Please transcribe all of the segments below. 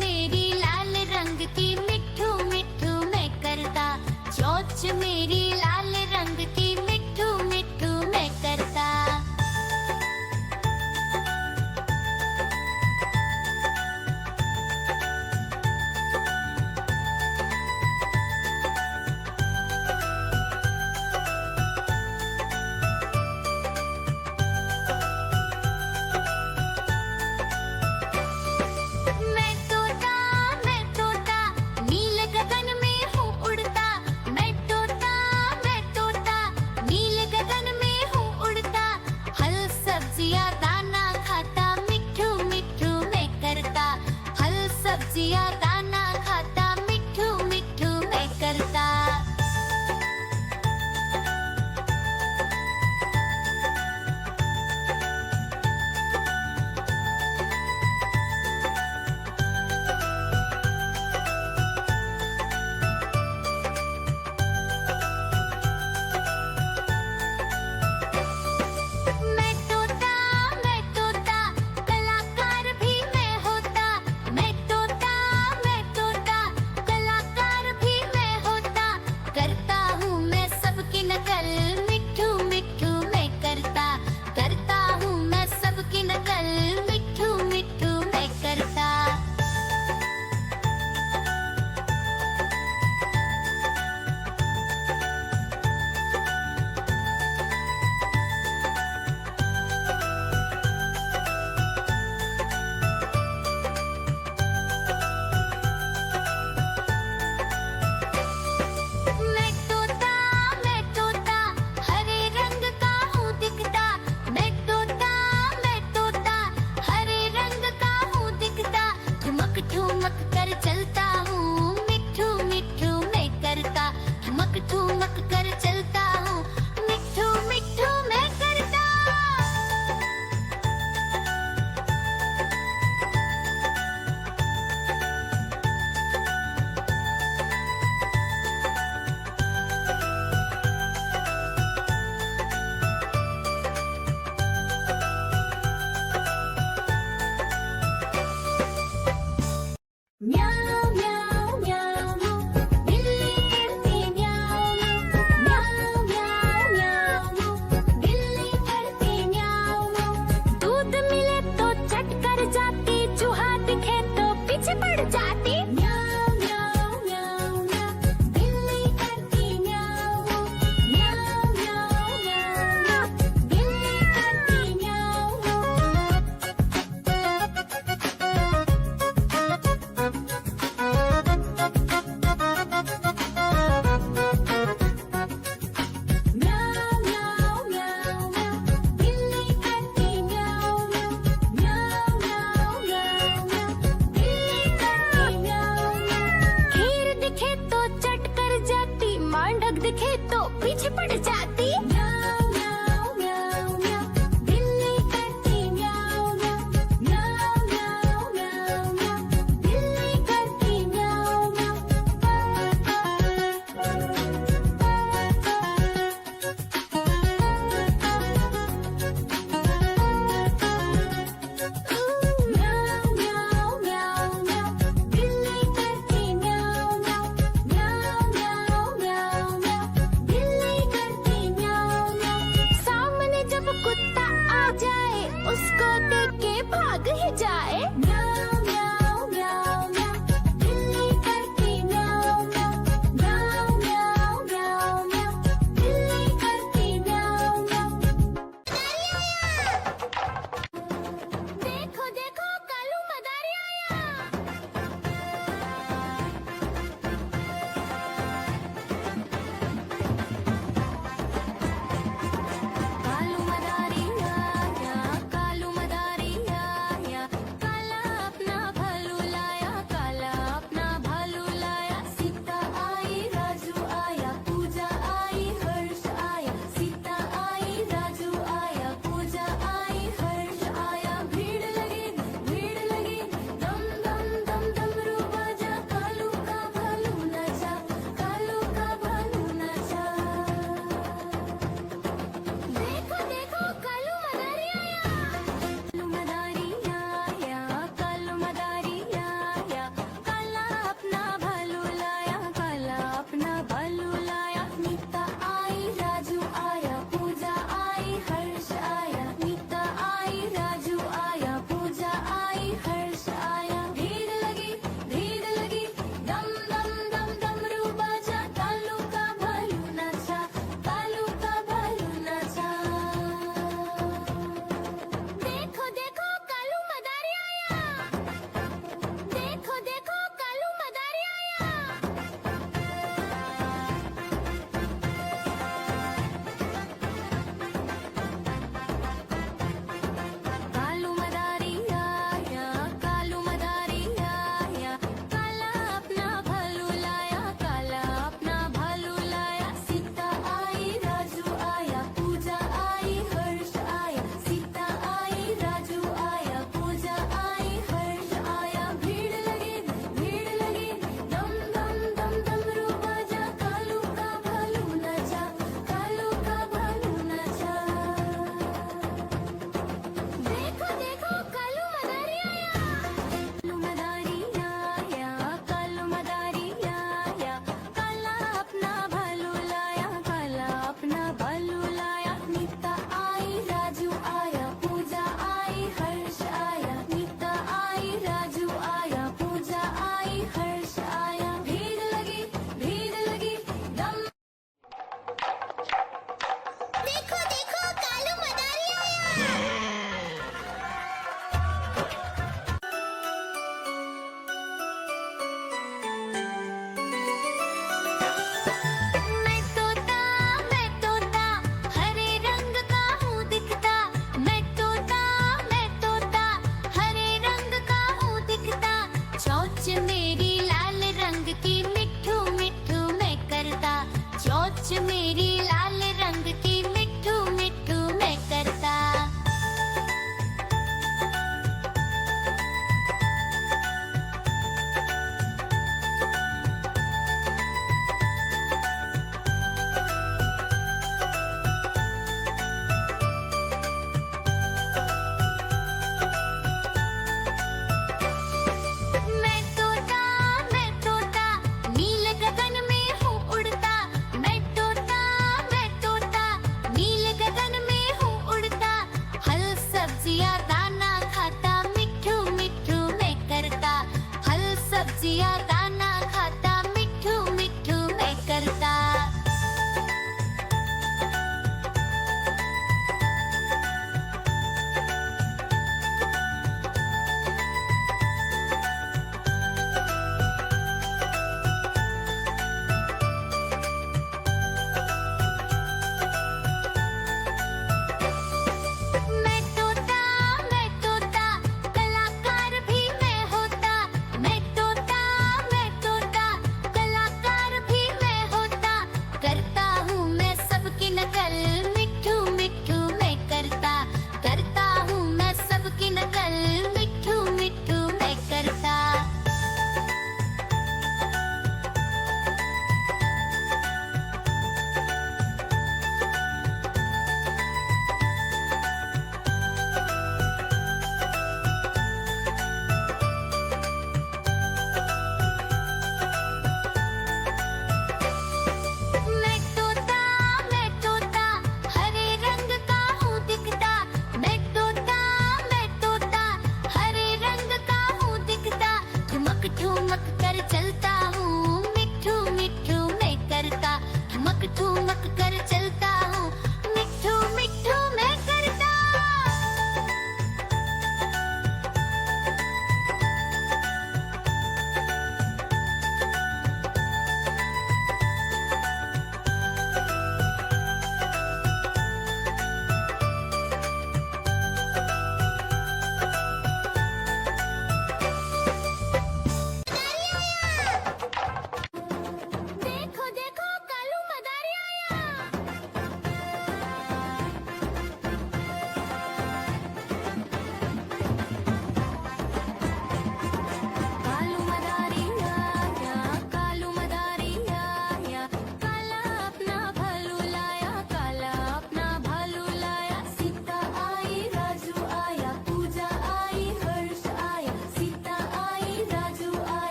मेरी लाल रंग की मिट्ठू मिट्ठू मैं करता, चोंच मेरी लाल रंग की मिट्ठू मिट्ठू मैं करता। मैं तोता नील गगन में हूँ उड़ता। मैं तोता नील गगन में हूँ उड़ता। हल सब्जियाँ दाना खाता, मिट्ठू मिट्ठू मैं करता। हल सब्जियाँ दाना खाता, मिट्ठू मिट्ठू मैं करता। मैं तोता कलाकार भी मैं होता। मैं तोता कलाकार भी मैं होता। करता हूँ मैं सबकी नकल, मिट्ठू मिट्ठू मैं करता। करता हूँ मैं सबकी नकल, मिट्ठू मिट्ठू मैं करता। मैं तोता हरे रंग का हूँ दिखता। मैं तोता हरे रंग का हूँ दिखता। ठुमक ठुमक कर चलता हूँ, मिट्ठू मिट्ठू मैं करता। ठुमक ठुमक कर चलता हूँ, मिट्ठू मिट्ठू मैं करता। म्याऊं म्याऊं म्याऊं बिल्ली करती म्याऊं म्याऊं म्याऊं म्याऊं बिल्ली करती म्याऊं। दूध मिले तो चट कर जाती, चूहा दिखे तो पीछे पड़ जाती। म्याऊं म्याऊं म्याऊं म्याऊं बिल्ली करती म्याऊं म्याऊं म्याऊं म्याऊं बिल्ली करती म्याऊं। म्याऊं म्याऊं म्याऊं म्याऊं बिल्ली करती म्याऊं म्याऊं म्याऊं म्याऊं म्याऊं बिल्ली करती म्याऊं। खीर दिखे तो चट कर जाती, मांडक दिखे तो पीछे पड़ जाती। म्याऊं म्याऊं म्याऊं म्याऊं बिल्ली करती म्याऊं म्याऊं म्याऊं म्याऊं म्याऊं म्याऊं बिल्ली करती म्याऊं म्याऊं म्याऊं म्याऊं म्याऊं बिल्ली करती म्याऊं म्याऊं म्याऊं म्याऊं म्याऊं म्याऊं बिल्ली करती म्याऊं म्याऊं। सामने जब कुत्ता आ जाए, उसको देख के भाग ही जाए। म्याऊं म्याऊं म्याऊं म्याऊं बिल्ली करती म्याऊं म्याऊं म्याऊं म्याऊं म्याऊं म्याऊं बिल्ली करती म्याऊं म्याऊं। देखो देखो कालू मदारी आया। कालू मदारी आया, कालू मदारी आया, काला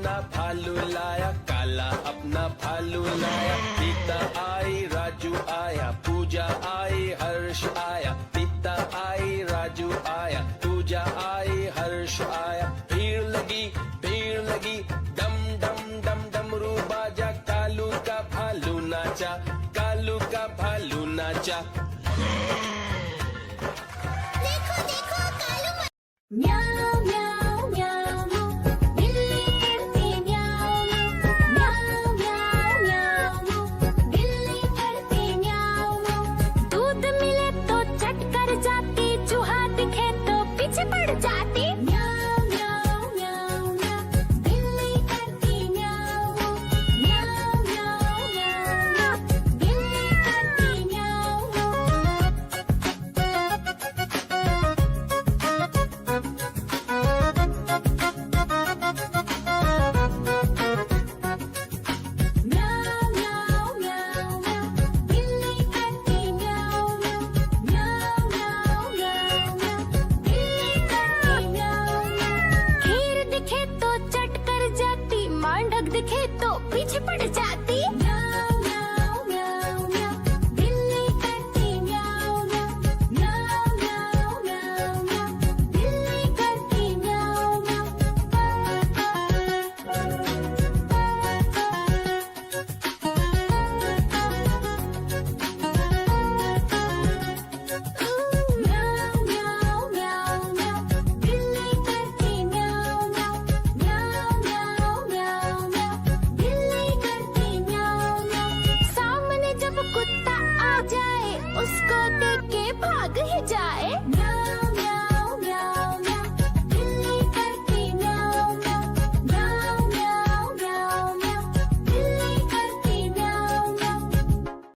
अपना भालू लाया, काला अपना भालू लाया। सीता आई, राजू आया, पूजा आई, हर्ष आया। सीता आई, राजू आया, पूजा आई, हर्ष आया। भीड़ लगी, डम डम डम डमरू बाजा। कालू का भालू नाचा, कालू का भालू नाचा। देखो देखो कालू म्याऊ म्याऊ म्याऊ बिल्ली करती म्याऊ म्याऊ म्याऊ म्याऊ बिल्ली करती म्याऊ। दूध मिले तो चट कर जाती, चूहा दिखे तो पीछे पड़ जाती। म्याऊ म्याऊ म्याऊ म्याऊ बिल्ली करती म्याऊ म्याऊ म्याऊ म्याऊ बिल्ली करती म्याऊ। म्याऊ म्याऊ म्याऊ म्याऊ बिल्ली करती म्याऊ म्याऊ म्याऊ म्याऊ म्याऊ बिल्ली करती म्याऊ। खीर दिखे तो चट कर जाती, मांडक दिखे तो पीछे पड़ जाती।